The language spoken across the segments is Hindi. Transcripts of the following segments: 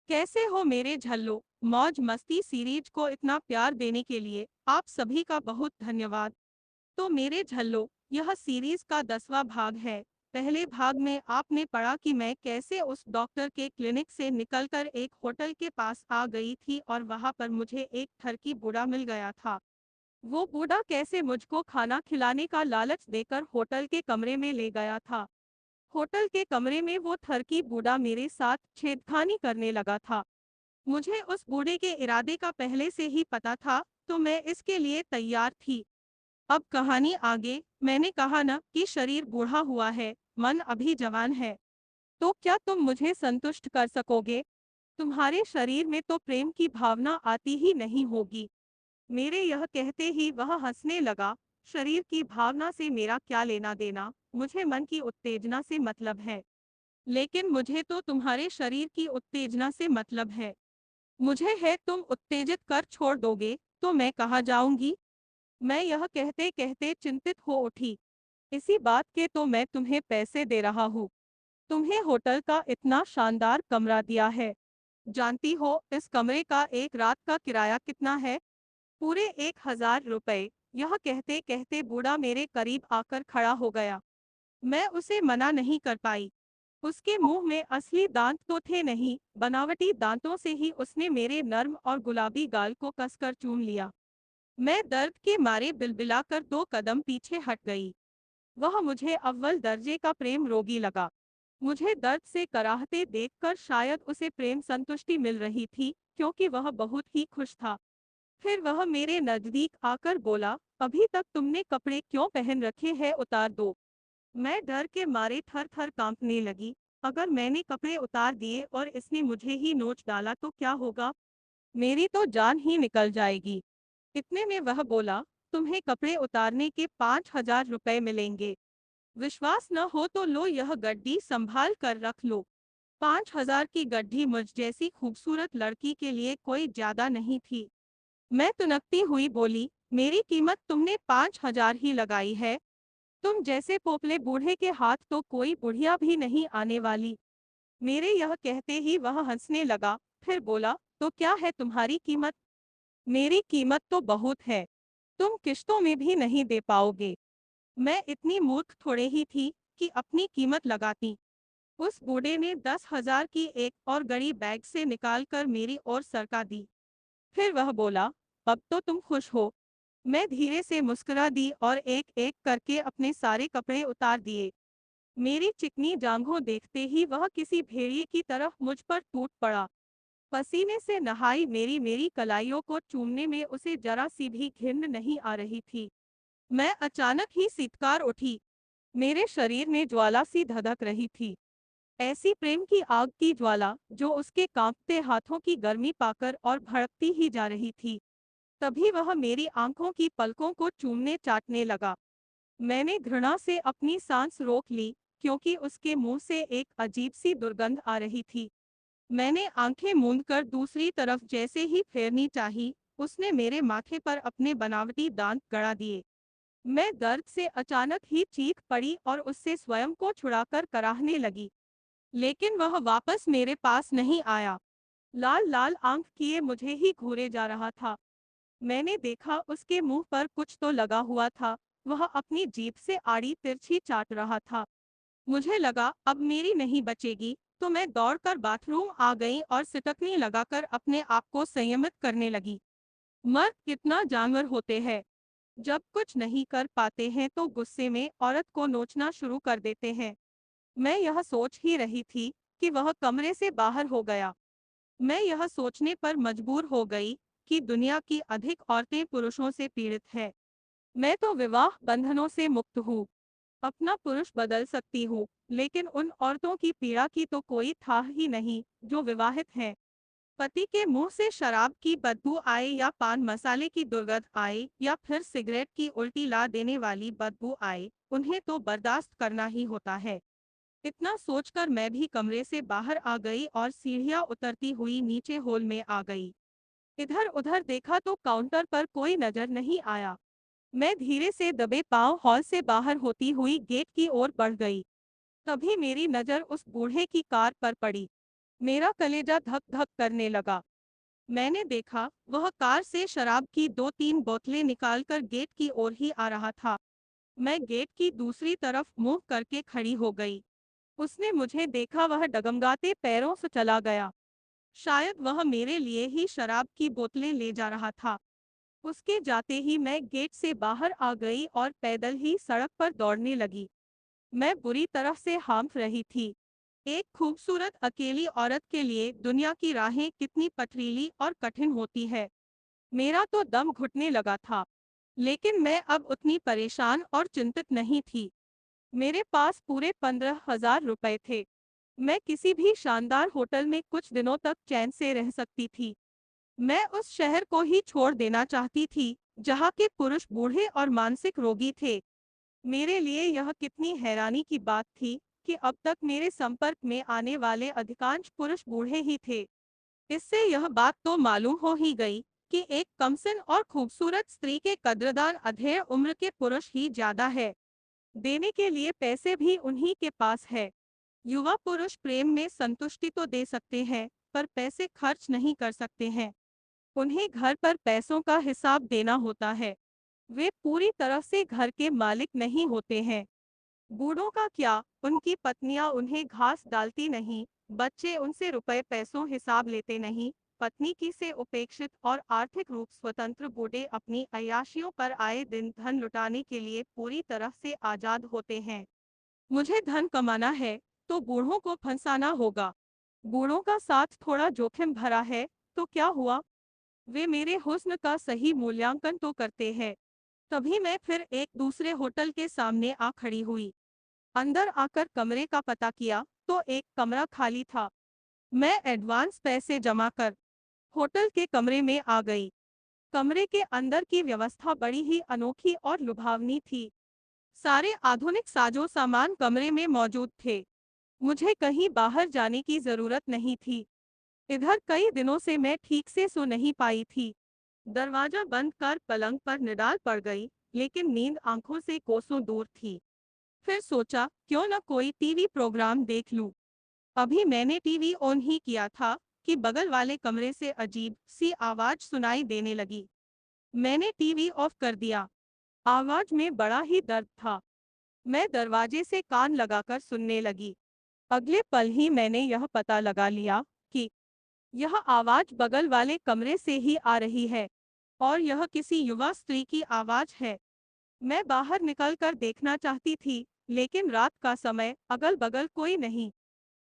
कैसे हो मेरे झल्लो। मौज मस्ती सीरीज को इतना प्यार देने के लिए आप सभी का बहुत धन्यवाद। तो मेरे झल्लो, यह सीरीज का 10वां भाग है। पहले भाग में आपने पढ़ा कि मैं कैसे उस डॉक्टर के क्लिनिक से निकलकर एक होटल के पास आ गई थी और वहां पर मुझे एक ठरकी बूढ़ा मिल गया था। वो बूढ़ा कैसे मुझको खाना खिलाने का लालच देकर होटल के कमरे में ले गया था। होटल के कमरे में वो ठरकी बूढ़ा मेरे साथ छेड़खानी करने लगा था। मुझे उस बूढ़े के इरादे का पहले से ही पता था, तो मैं इसके लिए तैयार थी। अब कहानी आगे। मैंने कहा न कि शरीर बूढ़ा हुआ है, मन अभी जवान है। तो क्या तुम मुझे संतुष्ट कर सकोगे? तुम्हारे शरीर में तो प्रेम की भावना आती ही नहीं होगी। मेरे यह कहते ही वह हंसने लगा। शरीर की भावना से मेरा क्या लेना देना, मुझे मन की उत्तेजना से मतलब है। लेकिन मुझे तो तुम्हारे शरीर की उत्तेजना से मतलब है। मुझे है तुम उत्तेजित कर छोड़ दोगे तो मैं कहाँ जाऊंगी? मैं यह कहते कहते चिंतित हो उठी। इसी बात के तो मैं तुम्हें पैसे दे रहा हूँ। तुम्हें होटल का इतना शानदार कमरा दिया है। जानती हो इस कमरे का एक रात का किराया कितना है? पूरे 1000 रुपए। यह कहते कहते बूढ़ा मेरे करीब आकर खड़ा हो गया। मैं उसे मना नहीं कर पाई। उसके मुंह में असली दांत तो थे नहीं, बनावटी दांतों से ही उसने मेरे नर्म और गुलाबी गाल को कसकर चूम लिया। मैं दर्द के मारे बिलबिलाकर 2 कदम पीछे हट गई। वह मुझे अव्वल दर्जे का प्रेम रोगी लगा। मुझे दर्द से कराहते देखकर शायद उसे प्रेम संतुष्टि मिल रही थी, क्योंकि वह बहुत ही खुश था। फिर वह मेरे नजदीक आकर बोला, अभी तक तुमने कपड़े क्यों पहन रखे हैं, उतार दो। मैं डर के मारे थर थर कांपने लगी। अगर मैंने कपड़े उतार दिए और इसने मुझे ही नोच डाला तो क्या होगा? मेरी तो जान ही निकल जाएगी। इतने में वह बोला, तुम्हें कपड़े उतारने के 5000 रुपए मिलेंगे। विश्वास न हो तो लो, यह गड्डी संभाल कर रख लो। 5000 की गड्डी मुझ जैसी खूबसूरत लड़की के लिए कोई ज्यादा नहीं थी। मैं तुनकती हुई बोली, मेरी कीमत तुमने 5000 ही लगाई है। तुम जैसे पोपले बूढ़े के हाथ तो कोई बुढ़िया भी नहीं आने वाली। मेरे यह कहते ही वह हंसने लगा। फिर बोला, तो क्या है तुम्हारी कीमत? मेरी कीमत तो बहुत है, तुम किश्तों में भी नहीं दे पाओगे। मैं इतनी मूर्ख थोड़े ही थी कि अपनी कीमत लगाती। उस बूढ़े ने 10,000 की एक और गड़ी बैग से निकालकर मेरी ओर सरका दी। फिर वह बोला, अब तो तुम खुश हो। मैं धीरे से मुस्कुरा दी और एक एक करके अपने सारे कपड़े उतार दिए। मेरी चिकनी जांघों देखते ही वह किसी भेड़िए की तरह मुझ पर टूट पड़ा। पसीने से नहाई मेरी मेरी कलाइयों को चूमने में उसे जरा सी भी घिन नहीं आ रही थी। मैं अचानक ही सीतकार उठी। मेरे शरीर में ज्वाला सी धधक रही थी, ऐसी प्रेम की आग की ज्वाला जो उसके कांपते हाथों की गर्मी पाकर और भड़कती ही जा रही थी। तभी वह मेरी आंखों की पलकों को चूमने चाटने लगा। मैंने घृणा से अपनी सांस रोक ली, क्योंकि उसके मुंह से एक अजीब सी दुर्गंध आ रही थी। मैंने आंखें मूंदकर दूसरी तरफ जैसे ही फेरनी चाही, उसने मेरे माथे पर अपने बनावटी दांत गड़ा दिए। मैं दर्द से अचानक ही चीख पड़ी और उससे स्वयं को छुड़ाकर कराहने लगी। लेकिन वह वापस मेरे पास नहीं आया। लाल लाल आंख किए मुझे ही घूरे जा रहा था। मैंने देखा उसके मुंह पर कुछ तो लगा हुआ था। वह अपनी जीभ से आड़ी तिरछी चाट रहा था। मुझे लगा अब मेरी नहीं बचेगी, तो मैं दौड़कर बाथरूम आ गई और सिटकनी लगाकर अपने आप को संयमित करने लगी। मर्द कितना जानवर होते हैं। जब कुछ नहीं कर पाते हैं तो गुस्से में औरत को नोचना शुरू कर देते हैं। मैं यह सोच ही रही थी कि वह कमरे से बाहर हो गया। मैं यह सोचने पर मजबूर हो गई कि दुनिया की अधिक औरतें पुरुषों से पीड़ित है। मैं तो विवाह बंधनों से मुक्त हूँ, अपना पुरुष बदल सकती हूँ, लेकिन उन औरतों की पीड़ा की तो कोई था ही नहीं जो विवाहित हैं। पति के मुंह से शराब की बदबू आए या पान मसाले की दुर्गंध आए या फिर सिगरेट की उल्टी ला देने वाली बदबू आए, उन्हें तो बर्दाश्त करना ही होता है। इतना सोचकर मैं भी कमरे से बाहर आ गई और सीढ़ियां उतरती हुई नीचे हॉल में आ गई। इधर उधर देखा तो काउंटर पर कोई नजर नहीं आया। मैं धीरे से दबे पांव हॉल से बाहर होती हुई गेट की ओर बढ़ गई। तभी मेरी नजर उस बूढ़े की कार पर पड़ी। मेरा कलेजा धक धक करने लगा। मैंने देखा वह कार से शराब की 2-3 बोतलें निकालकर गेट की ओर ही आ रहा था। मैं गेट की दूसरी तरफ मुंह करके खड़ी हो गई। उसने मुझे देखा, वह डगमगाते पैरों से चला गया। शायद वह मेरे लिए ही शराब की बोतलें ले जा रहा था। उसके जाते ही मैं गेट से बाहर आ गई और पैदल ही सड़क पर दौड़ने लगी। मैं बुरी तरह से हांफ रही थी। एक खूबसूरत अकेली औरत के लिए दुनिया की राहें कितनी पथरीली और कठिन होती है। मेरा तो दम घुटने लगा था, लेकिन मैं अब उतनी परेशान और चिंतित नहीं थी। मेरे पास पूरे 15,000 रुपए थे। मैं किसी भी शानदार होटल में कुछ दिनों तक चैन से रह सकती थी। मैं उस शहर को ही छोड़ देना चाहती थी, जहाँ के पुरुष बूढ़े और मानसिक रोगी थे। मेरे लिए यह कितनी हैरानी की बात थी कि अब तक मेरे संपर्क में आने वाले अधिकांश पुरुष बूढ़े ही थे। इससे यह बात तो मालूम हो ही गई कि एक कमसिन और खूबसूरत स्त्री के कद्रदान अधेड़ उम्र के पुरुष ही ज्यादा है। देने के लिए पैसे भी उन्हीं के पास है। युवा पुरुष प्रेम में संतुष्टि तो दे सकते हैं, पर पैसे खर्च नहीं कर सकते हैं। उन्हें घर पर पैसों का हिसाब देना होता है। वे पूरी तरह से घर के मालिक नहीं होते हैं। बूढ़ों का क्या, उनकी पत्नियां उन्हें घास डालती नहीं, बच्चे उनसे रुपए पैसों हिसाब लेते नहीं। पत्नी की से उपेक्षित और आर्थिक रूप स्वतंत्र बूढ़े अपनी अय्याशियों पर आए दिन धन लुटाने के लिए पूरी तरह से आजाद होते हैं। मुझे धन कमाना है, तो बूढ़ों को फंसाना होगा। बूढ़ों का साथ थोड़ा जोखिम भरा है, तो क्या हुआ? वे मेरे हुस्न का सही मूल्यांकन तो करते हैं। तभी मैं फिर एक दूसरे होटल के सामने आ खड़ी हुई। अंदर आकर कमरे का पता किया तो एक कमरा खाली था। मैं एडवांस पैसे जमा कर होटल के कमरे में आ गई। कमरे के अंदर की व्यवस्था बड़ी ही अनोखी और लुभावनी थी। सारे आधुनिक साजो सामान कमरे में मौजूद थे। मुझे कहीं बाहर जाने की जरूरत नहीं थी। इधर कई दिनों से मैं ठीक से सो नहीं पाई थी। दरवाजा बंद कर पलंग पर निडाल पड़ गई, लेकिन नींद आंखों से कोसों दूर थी। फिर सोचा क्यों न कोई टीवी प्रोग्राम देख लूं। अभी मैंने टीवी ऑन ही किया था कि बगल वाले कमरे से अजीब सी आवाज सुनाई देने लगी। मैंने टीवी ऑफ कर दिया। आवाज में बड़ा ही दर्द था। मैं दरवाजे से कान लगाकर सुनने लगी। अगले पल ही मैंने यह पता लगा लिया कि यह आवाज बगल वाले कमरे से ही आ रही है और यह किसी युवा स्त्री की आवाज है। मैं बाहर निकलकर देखना चाहती थी, लेकिन रात का समय, अगल बगल कोई नहीं।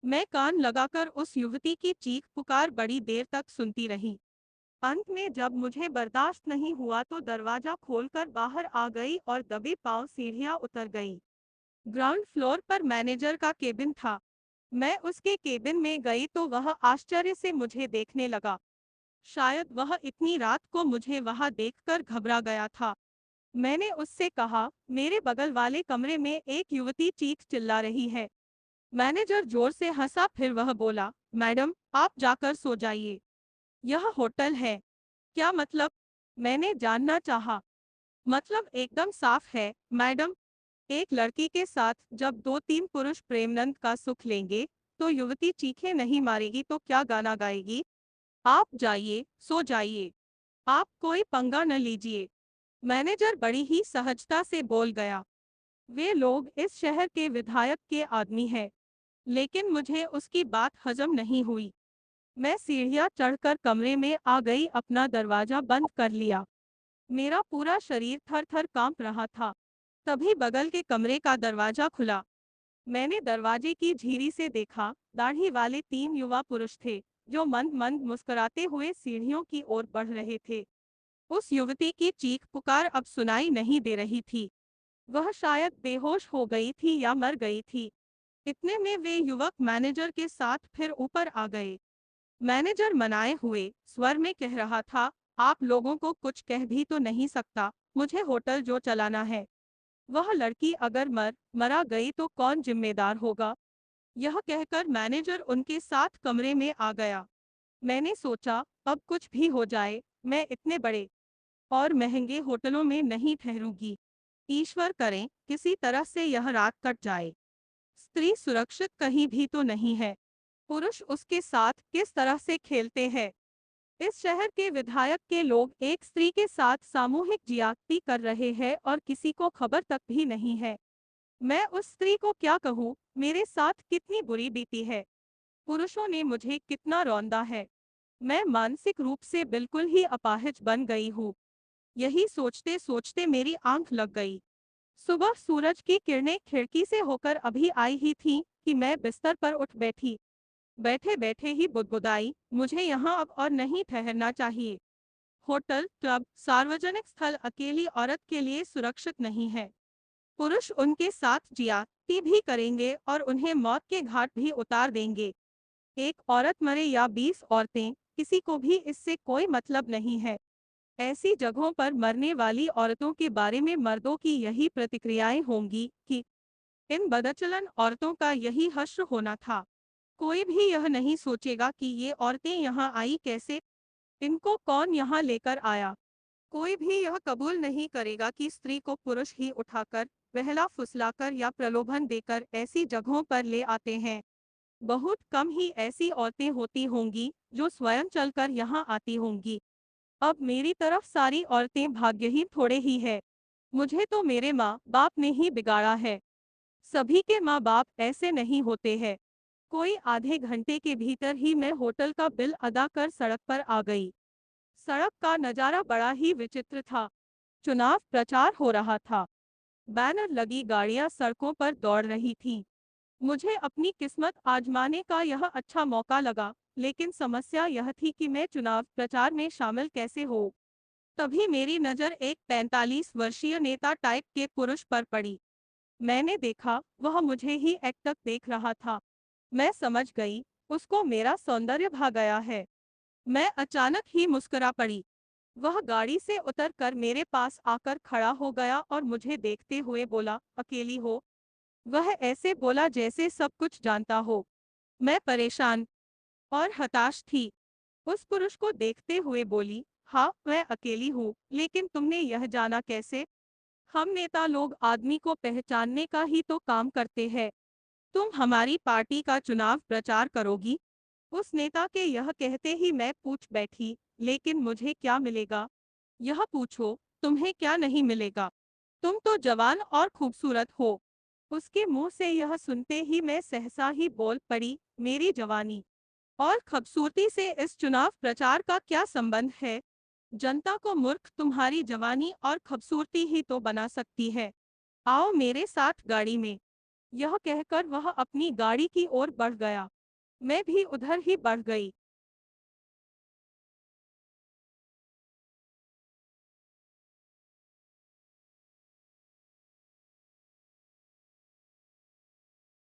मैं कान लगाकर उस युवती की चीख पुकार बड़ी देर तक सुनती रही। अंत में जब मुझे बर्दाश्त नहीं हुआ तो दरवाजा खोलकर बाहर आ गई और दबे पांव सीढ़ियां उतर गई। ग्राउंड फ्लोर पर मैनेजर का केबिन था। मैं उसके केबिन में गई तो वह आश्चर्य से मुझे देखने लगा। शायद वह इतनी रात को मुझे वहां देखकर घबरा गया था। मैंने उससे कहा, मेरे बगल वाले कमरे में एक युवती चीख चिल्ला रही है। मैनेजर जोर से हंसा, फिर वह बोला, मैडम आप जाकर सो जाइए। यह होटल है। क्या मतलब? मैंने जानना चाहा। मतलब एकदम साफ है मैडम। एक लड़की के साथ जब 2-3 पुरुष प्रेमनंद का सुख लेंगे, तो युवती चीखें नहीं मारेगी तो क्या गाना गाएगी? आप जाइए, सो जाइए। आप कोई पंगा न लीजिए। मैनेजर बड़ी ही सहजता से बोल गया। वे लोग इस शहर के विधायक के आदमी हैं, लेकिन मुझे उसकी बात हजम नहीं हुई। मैं सीढ़ियां चढ़कर कमरे में आ गई, अपना दरवाजा बंद कर लिया। मेरा पूरा शरीर थर थर कांप रहा था। तभी बगल के कमरे का दरवाजा खुला। मैंने दरवाजे की झीरी से देखा, दाढ़ी वाले 3 युवा पुरुष थे, जो मंद मंद मुस्कुराते हुए सीढ़ियों की ओर बढ़ रहे थे। उस युवती की चीख पुकार अब सुनाई नहीं दे रही थी। वह शायद बेहोश हो गई थी या मर गई थी। इतने में वे युवक मैनेजर के साथ फिर ऊपर आ गए। मैनेजर मनाए हुए स्वर में कह रहा था, आप लोगों को कुछ कह भी तो नहीं सकता, मुझे होटल जो चलाना है। वह लड़की अगर मरा गई तो कौन जिम्मेदार होगा? यह कहकर मैनेजर उनके साथ कमरे में आ गया। मैंने सोचा, अब कुछ भी हो जाए, मैं इतने बड़े और महंगे होटलों में नहीं ठहरूंगी। ईश्वर करें किसी तरह से यह रात कट जाए। स्त्री सुरक्षित कहीं भी तो नहीं है। पुरुष उसके साथ किस तरह से खेलते हैं। इस शहर के विधायक के लोग एक स्त्री के साथ सामूहिक ज्यादती कर रहे हैं और किसी को खबर तक भी नहीं है। मैं उस स्त्री को क्या कहूँ, मेरे साथ कितनी बुरी बीती है। पुरुषों ने मुझे कितना रौंदा है। मैं मानसिक रूप से बिल्कुल ही अपाहिज बन गई हूँ। यही सोचते सोचते मेरी आंख लग गई। सुबह सूरज की किरणें खिड़की से होकर अभी आई ही थीं कि मैं बिस्तर पर उठ बैठी। बैठे बैठे ही बुदबुदाई, मुझे यहाँ अब और नहीं ठहरना चाहिए। होटल, क्लब, सार्वजनिक स्थल अकेली औरत के लिए सुरक्षित नहीं है। पुरुष उनके साथ ज्यादती भी करेंगे और उन्हें मौत के घाट भी उतार देंगे। एक औरत मरे या 20 औरतें, किसी को भी इससे कोई मतलब नहीं है। ऐसी जगहों पर मरने वाली औरतों के बारे में मर्दों की यही प्रतिक्रियाएं होंगी कि इन बदचलन औरतों का यही हश्र होना था। कोई भी यह नहीं सोचेगा कि ये औरतें यहाँ आई कैसे, इनको कौन यहाँ लेकर आया। कोई भी यह कबूल नहीं करेगा कि स्त्री को पुरुष ही उठाकर, बहला फुसलाकर या प्रलोभन देकर ऐसी जगहों पर ले आते हैं। बहुत कम ही ऐसी औरतें होती होंगी जो स्वयं चलकर यहाँ आती होंगी। अब मेरी तरफ सारी औरतें भाग्यहीन थोड़े ही है। मुझे तो मेरे माँ बाप ने ही बिगाड़ा है। सभी के माँ बाप ऐसे नहीं होते हैं। कोई आधे घंटे के भीतर ही मैं होटल का बिल अदा कर सड़क पर आ गई। सड़क का नजारा बड़ा ही विचित्र था। चुनाव प्रचार हो रहा था। बैनर लगी गाड़ियां सड़कों पर दौड़ रही थीं। मुझे अपनी किस्मत आजमाने का यह अच्छा मौका लगा, लेकिन समस्या यह थी कि मैं चुनाव प्रचार में शामिल कैसे हो। तभी मेरी नज़र एक 45 वर्षीय नेता टाइप के पुरुष पर पड़ी। मैंने देखा, वह मुझे ही एकटक देख रहा था। मैं समझ गई, उसको मेरा सौंदर्य भा गया है। मैं अचानक ही मुस्कुरा पड़ी। वह गाड़ी से उतरकर मेरे पास आकर खड़ा हो गया और मुझे देखते हुए बोला, अकेली हो? वह ऐसे बोला जैसे सब कुछ जानता हो। मैं परेशान और हताश थी। उस पुरुष को देखते हुए बोली, हाँ मैं अकेली हूँ, लेकिन तुमने यह जाना कैसे? हम नेता लोग आदमी को पहचानने का ही तो काम करते हैं। तुम हमारी पार्टी का चुनाव प्रचार करोगी? उस नेता के यह कहते ही मैं पूछ बैठी, लेकिन मुझे क्या मिलेगा? यह पूछो, तुम्हें क्या नहीं मिलेगा? तुम तो जवान और खूबसूरत हो। उसके मुंह से यह सुनते ही मैं सहसा ही बोल पड़ी, मेरी जवानी और खूबसूरती से इस चुनाव प्रचार का क्या संबंध है? जनता को मूर्ख तुम्हारी जवानी और खूबसूरती ही तो बना सकती है। आओ मेरे साथ गाड़ी में। यह कहकर वह अपनी गाड़ी की ओर बढ़ गया। मैं भी उधर ही बढ़ गई।